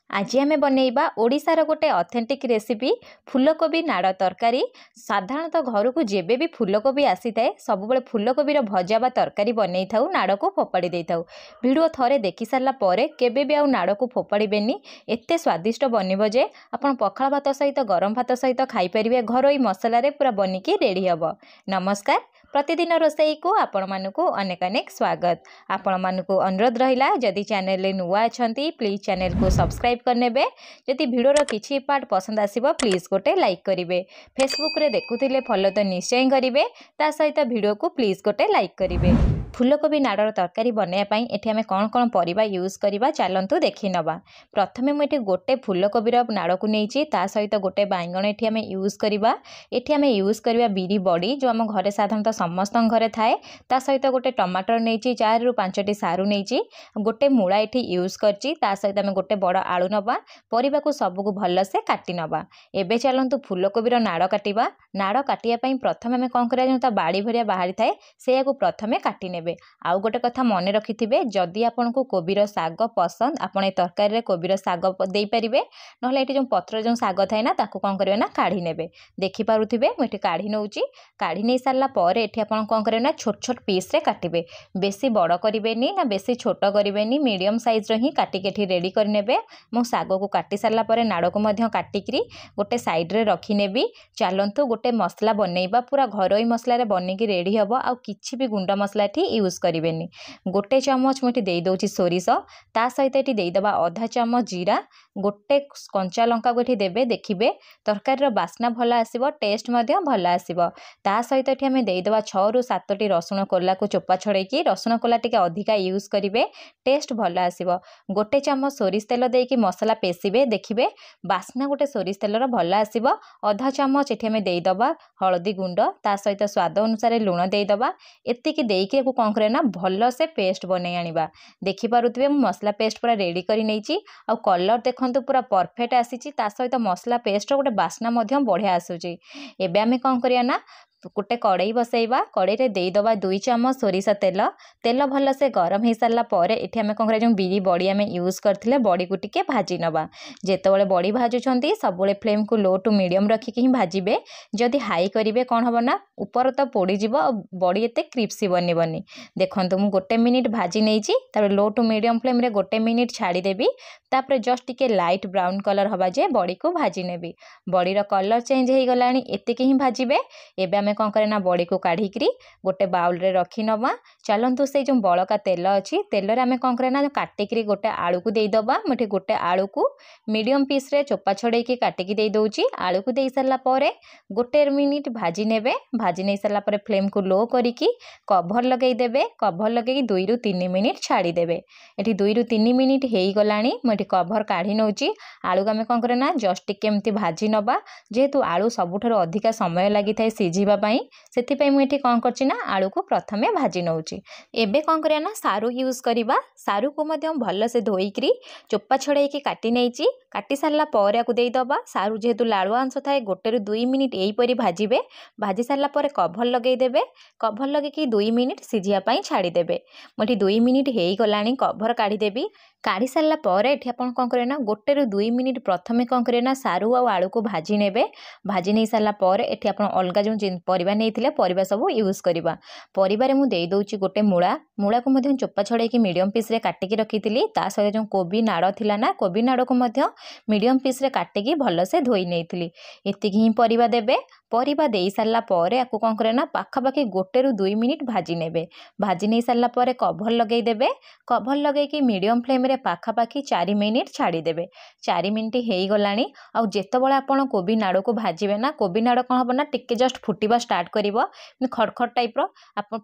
आज आम बनइबा ओडिशार गोटे ऑथेंटिक रेसिपी फूलकोबी नाड़ तरकारी। साधारणतः घर को जेबे भी फूलकोबी आसी थाए सब बेले फूलकोबीर भजा बा तरकारी बनई थाउ नाड़ को फोपाड़ी दे थाउ। वीडियो थरे देखि सारा परे केबे भी आउ नाड़ को फोपाड़ीबेनी। एते स्वादिष्ट बनिबो जे आपण पखाल भात सहित गरम भात सहित खाई परिबे। घरोई मसला रे पूरा बनिकी रेडी हबो। नमस्कार, प्रतिदिन रोसई को आपण मानकु अनेक अनेक स्वागत। आपण मानकु अनुरोध रहिला जदि चैनल रे नुआ अछंती प्लीज चैनल को सब्सक्राइब करनेबे। जदि वीडियोर किछि पार्ट पसंद आसीबो प्लीज गोटे लाइक करिवे। फेसबुक रे देखुथिले फॉलो तो निश्चय करिवे, ता सहित वीडियो को प्लीज गोटे लाइक करिवे। फूलकोबी नाड़र तरकारी बनैया पई एठी हमें कौन कौन परिबा यूज करिबा चलंतु देखि नबा। प्रथमे मु एठी गोटे फूलकोबीर नाड़ को नेइची, ता सहित गोटे बांगण एठी हमें यूज करिबा। एठी हमें यूज करिबा बिरी बड़ी जो हम घरे साधारणतः समस्त घरे थाए। ता सहित गोटे टमाटर नेइची, 4 रु 5 टी सारू नेइची, गोटे मूला एठी यूज करची। ता सहित हमें गोटे बड़ आलू नबा। परिबा को सब को भल से काटी नबा। एबे चलंतु फूलकोबीर नाड़ काटिबा। नाड़ काटिया पई प्रथमे हमें कोन करिया जो ता बाड़ी भरिया बाहरी थाए सेया को प्रथमे काटी नेबे। आउ गोटे कथा मन रखिथिबे, जदि आपन को कोबीर साग पसंद आपण ए तरकारी रे कोबीर साग देई परिबे। नहले एठी जो पत्र जो साग थाए ना ताकू कोन करिवे ना काढी नेबे। देखि पारुथिबे मु एठी काढी नउची। काढी नै सारला परे एठी आपन कोन करिवे ना छोट छोट पीस रे काटिबे। बेसी बड़ करिवेनी ना बेसी छोट करिवेनी, मीडियम साइज रे ही काटी के एठी रेडी कर नेबे। मु साग को काटी सारला परे नाड़ को मध्य काटिकरी गोटे साइड रे रखी नेबी। चलंतु गोटे मसला बनैबा, पूरा घरोई मसला रे बनिकी रेडी हबो। आ किछि भी गुंडा मसला एठी यूज करिवेनी। गोटे चमच मुठी देई दउची सोरिष, ता सहित एठी देई दबा आधा चमच जीरा, गोटे कंचा लंका को एठी देबे। देखिबे तरकारी रो बास्ना भल आसीबो, टेस्ट मध्य भल आसीबो। ता सहित एठी हमें देई दबा 6 रु 7 टी रसुण कोला को चोपा छड़ेकी, रसुण कोला टिके अधिका यूज करिवे, टेस्ट भल आसीबो। गोटे चमच सोरिष तेल देकी मसला पेसिबे। देखिबे बास्ना गोटे सोरिष तेल रो भल आसीबो। आधा चमच एठी हमें देई दबा हळदी गुंड, ता सहित स्वाद अनुसार लूण देई दबा। एतिकी देकी को कोन करे ना भल से पेस्ट बनै आनिबा। देखि पारुथिबे मु मसला पेस्ट पूरा रेडी करी नैची। आ कलर देखंतु पूरा परफेक्ट आसीची, ता सहित मसला पेस्ट रो गोटे बास्ना मध्य बढ़िया आसुची। एबे आमे कोन करिया ना गोटे कड़ई बसैबा। कड़ई रे देई दबा 2 चमच सोरिष तेल। तेल भल से गरम हो सारा पर एठी हमें कोन करिया जो बिरी बड़ी हमें यूज करथिले बड़ी को टिके भाजी नबा। जेतेबेले बड़ी भाजुछंती सबबेले फ्लेम को लो टू मीडियम रखिकी ही भाजिबे। जदि हाई करिवे कोन हबो ना ऊपर तो पोड़ी जिवो, बड़ी एते क्रिस्पी बनिबनी। देखंतु मु गोटे मिनिट भाजी नैची, तापर लो टू मीडियम फ्लेम रे गोटे मिनिट छाड़ी देबी। तापर जस्ट टिके लाइट ब्राउन कलर हबा जे बड़ी को भाजी नेबी। बड़ीर कलर चेंज हो गलानी, एतिकी ही भाजिबे। एबे आमे कोन करे ना बड़ी को काढिकरी गोटे बाउल रे रखी नबा। चलंतु से जो बळका तेल अछि तेल रे आमे कोन करे ना काटिकरी गोटे आलू को देई दबा। मुठी गोटे आलू को मीडियम पीस रे चोपा छड़ेई के काटिकी देई दउची। आलू को देई सरला परे गोटे मिनिट भाजी नेबे। भाजी नै सरला परे फ्लेम को लो करिकी कवर लगेई देबे। कवर लगेई 2 रु 3 मिनिट छाड़ी देबे। एठी 2 रु 3 मिनिट हेई गलानी। मु एठी कवर काढी नउची। आलू को आमे कोन करे ना जस्ट टिके एम्ति भाजी नबा। जेहेतु आलू सबुठारो अधिका समय लागि थाए सिझिबा पई, सेति पई मु एठी कोन करची ना आलू को प्रथमे भाजी नउची। एबे कोन करिया ना सारू यूज करिबा। सारू को मध्य भल से धोईकरी चोपा छड़ेई के काटी नैची। काटी सारला परे आकु देई दबा। सारू जेहेतु लाळुआ अंश थाए 1 रु 2 मिनिट एई परी भाजिबे। भाजी सारला परे कवर लगेई देबे। कवर लगे कि 2 मिनिट सिझिया पई छाड़ी देबे। मोठी 2 मिनिट हेई गलानी, कवर काढी देबी। काढ़ी सारला परे एठी आपण कोन करे ना 1 रु 2 मिनिट प्रथमे कोन करे ना सारू आ आलू को भाजी नेबे। भाजी नै सारला परे एठी आपण अलगा जो परिबा नेइथिले परिबा सब यूज करिबा। परिबारे मु देई दउची गोटे मूला। मूला को मध्य चोपा छड़ेई कि मीडियम पीस रे काटिकी रखिथिली। ता सहित जो कोबी नाड़ थिला ना कोबी नाड़ को मध्य मीडियम पीस रे काटिकी भल से धोई नेइथिली। एतिकी ही परिबा देबे। परिबा देई सारला परे आकु कोन करे ना पाखापाखि 1 रु 2 मिनिट भाजी नेबे। भाजी नै सारला परे कवर लगेई देबे। कवर लगेई कि मीडियम फ्लेम रे पाखापाखि 4 मिनिट छाड़ी देबे। 4 मिनिट हेई गलानी। आ जेतेबेले आपण कोबी नाड़ को भाजिबे ना कोबी नाड़ कोन हबो ना टिके जस्ट फुटिबा स्टार्ट करिवो। खड़खड़ टाइप रो आपण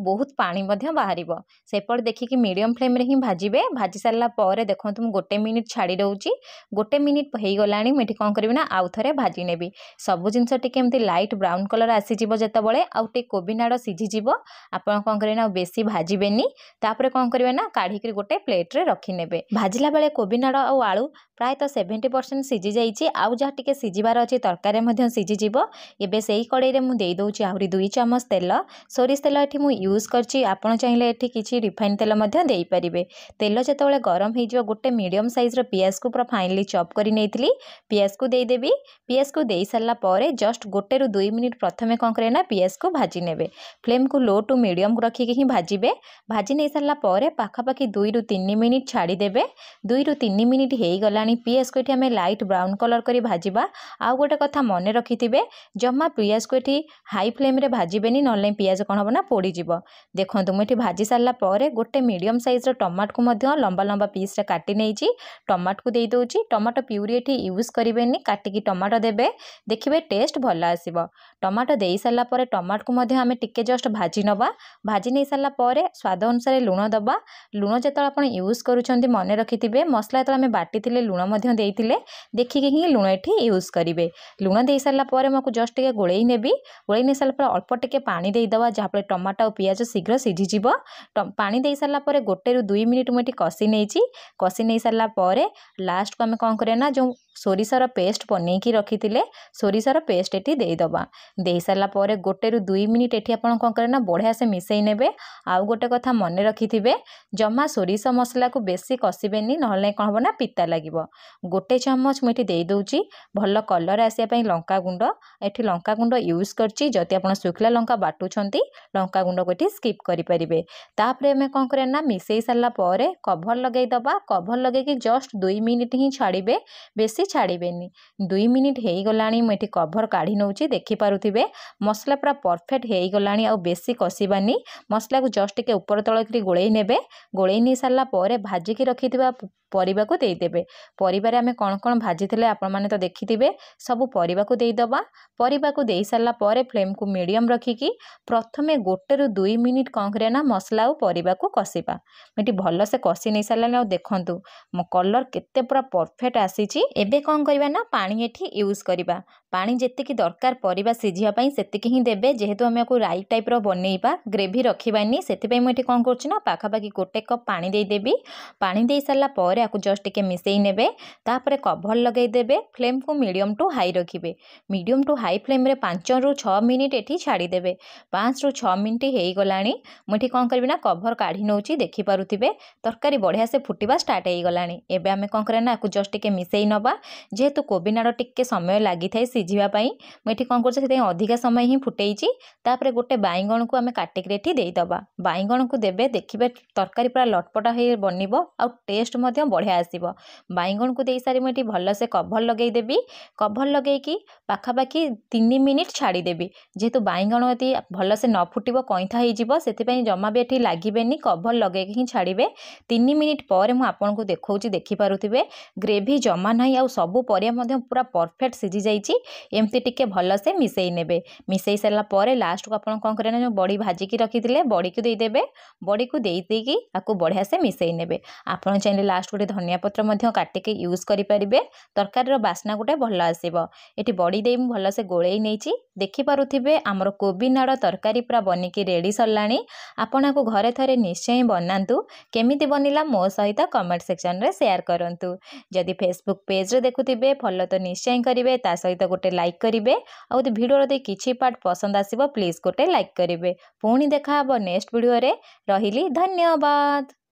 बहुत पानी मध्य बाहरिबो। सेपट देखिकी मीडियम फ्लेम रे ही भाजिबे। भाजी सारला परे देखंतु मु 1 मिनिट छाड़ी दउची। 1 मिनिट हेई गलानी। मेठी कोन करबी ना आउ थरे भाजी नेबी। सब जिंस टिके एमती लाइट ब्राउन कलर आसीजिवो जेतेबेले आउ टे कोबी नाड़ सिझीजिव आपण कौन करेंगे ना बेसी भाजबेनी तापर कौन करेंगे ना काढ़ी गोटे प्लेट रे रखिने भाजिला बेले कोबी नाड़ आउ आलू प्रायतः 70% सिझी जाइए आउ जहाँ टिके सिझिबार अच्छी तरकारी मध्य सिझीजिव एबे सेही कड़ाई में दे दउची आहुरी 2 चमच तेल सोरिष तेल एठी मु यूज करची आपण चाहिए एठी किछि रिफाइन तेल मध्य देई परिबे तेल जेतेबेले गरम हो जिवो गोटे मीडियम साइज रो पियाज को पूरा फाइनली चॉप करी नेइथिली पियाज को दे देबी पियाज को देई सारला परे जस्ट गोटे रु 2 मिनिट प्रथमे कोन करे ना पियाज को भाजी नेबे फ्लेम को लो टू मीडियम रखी ही भाजीबे भाजी नहीं सारला परे पाखापाखि 2 रु 3 मिनिट छाड़ी देबे 2 रु 3 मिनिट हेई गलानी पियाज को एठी हमें लाइट ब्राउन कलर करी भाजीबा आउ गोटे कथा मन रखिथिबे जम्मा पियाज को एठी हाई फ्लेम रे भाजीबेनी नले पियाज कोन होबना पोड़ी जिवो देखंतु मु एठी भाजी सारला परे गोटे मीडियम साइज रो टमाटो को मध्य लंबा लंबा पीस रे काटी नेइची टमाटो को देई दोची टमाटो प्यूरी एठी यूज करिवेनी काटिकी टमाटो देबे देखिबे टेस्ट भल आसीबो टमाटो देई सारला परे टमाटो को मध्य हमें टिके जस्ट भाजी नबा भाजी नहीं सारला परे स्वाद अनुसार लुण दबा लुण जेतला आपण यूज करूछंती मने रखिथिबे मसला जेतला हमें बाटीथिले लुण मध्य देइथिले देखिकी ही लुण एठी यूज करिवे लुण देई सारला परे मको जस्ट टिके गोळेई नेबी गोळेई नै सारला परे अल्प टिके पानी देई दवा जहा परे टमाटो और पियाज शीघ्र सिझी जिवो पानी देई सारला परे गोटे रु 2 मिनिट मुठी कसी नेइची कसी नहीं सारला परे लास्ट को हमें कोन करे ना जो सोरिषर पेस्ट बनेकी रखिथिले सोरिषर पेस्ट एठी देई दबा देई सारला परे गोटे रु 2 मिनिट एठी आपण कोन करे ना बढ़िया से मिसई नेबे आउ गोटे कथा मन रखिथिबे जम्मा सोरिष मसला को बेसी कसिबेनी नहले कोन होबो ना पिता लागिवो गोटे चम्मच मुठी देई दउची भल कलर आसिया पई लंका गुंड एठी लंका गुंड यूज करची जति आपण सुखला लंका बाटुछंती लंका गुंड को एठी स्किप करि परिबे तापरे हमें कोन करे ना मिसई सारला परे कवर लगेई दबा कवर लगे कि जस्ट 2 मिनिट ही छाड़ीबे बेसी छाड़ीबेनी 2 मिनिट हेई गलानी मुठी कवर काढी नउची देखि पारुथिबे मसला पूरा परफेक्ट हेई गलानी आ बेसी कसिबानी मसला को जस्ट के ऊपर तळ करी गोळेई नेबे गोळेई नै सारला परे भाजी की रखिथिबा परिबा को देई देबे परिबा रे हमें कोन कोन भाजी थिले आपण माने तो देखिथिबे सब परिबा को देई दबा परिबा को देई सारला परे फ्लेम को मीडियम रखी की प्रथमे गोटे रु 2 मिनिट कोन करे ना मसला और परिबा को कसिबा मेटी भलो से कसी नै सारला आ देखंतु मो कलर केते पूरा परफेक्ट आसीची एबे कोन करबा ना पानी एठी यूज करबा पानी जेते की दरकार परिबा सिझिया पई सेते की ही देबे जेहेतु हमें को राइट टाइप रो बनेइबा ग्रेवी रखिबानी सेते पई मेटी कोन करछि ना पाखापाखि गोटे कप पानी देई देबी पानी देई सारला परे आकु जस्ट टिके मिसई नेबे तापरे कवर लगेई देबे फ्लेम को मीडियम टू हाई रखिबे मीडियम टू हाई फ्लेम रे 5 रु 6 मिनिट एठी छाड़ी देबे 5 रु 6 मिनिट हेई गलानी मुठी कोन करबी ना कवर काढी नउची देखि पारुथिबे तरकारी बढ़िया से फुटिबा स्टार्ट हेई गलानी एबे हमें कोन करे ना आकु जस्ट टिके मिसई नबा जेहेतु कोबी नाड़ टिके समय लागि थाई सिझिबा पई मुठी कोन करछ सेते अधिका समय ही फुटेइची तापरे गोटे बाइगण को हमें काटिक रेठी देई दबा बाइगण को देबे देखिबे तरकारी पूरा लटपटा हे बनिबो आ टेस्ट मध्य बढ़िया आसीबो बाइगण को देई सारी मुठी भलो से कवर लगेई देबी कवर लगेई की पाखापाखि 3 मिनिट छाड़ी देबी जेहेतु बाइगण यदि भलो से न फुटिबो कइथा हे जिवो सेति पई जम्मा भी एठी लागिबेनी कवर लगेई ही छाड़ीबे 3 मिनिट पर मु आपन को देखौची देखि पारुथिबे ग्रेवी जमा नाही आ सब परिया मध्य पूरा परफेक्ट सिझी जाईची एमती टिके भलो से मिसई नेबे मिसई सारला परे लास्ट को आपन कोन करे ना जो बड़ी भाजी की रखिथिले बड़ी को देई देबे बड़ी को देई देकी आकु बढ़िया से मिसई नेबे आपन चाइले लास्ट गोटे धनिया पत्र मध्य काटिके यूज करि परिबे तरकारी रो बास्ना गोटे भलो आसीबो एठी बड़ी देई मु भलो से गोळेई नेइची देखि पारुथिबे हमर कोबी नाड़ तरकारी पूरा बनिकी रेडी सरलाणी आपन को घरे थरे निश्चय बनांतु केमिति बनिला मो सहित कमेंट सेक्शन रे शेयर करंतु जदि फेसबुक पेज रे देखुथिबे फॉलो तो निश्चय करिवे ता सहित गोटे लाइक करिवे आ यदि वीडियो रे किछि पार्ट पसंद आसीबो प्लीज गोटे लाइक करिवे पुणी देखा हबो नेक्स्ट वीडियो रे रहिली धन्यवाद।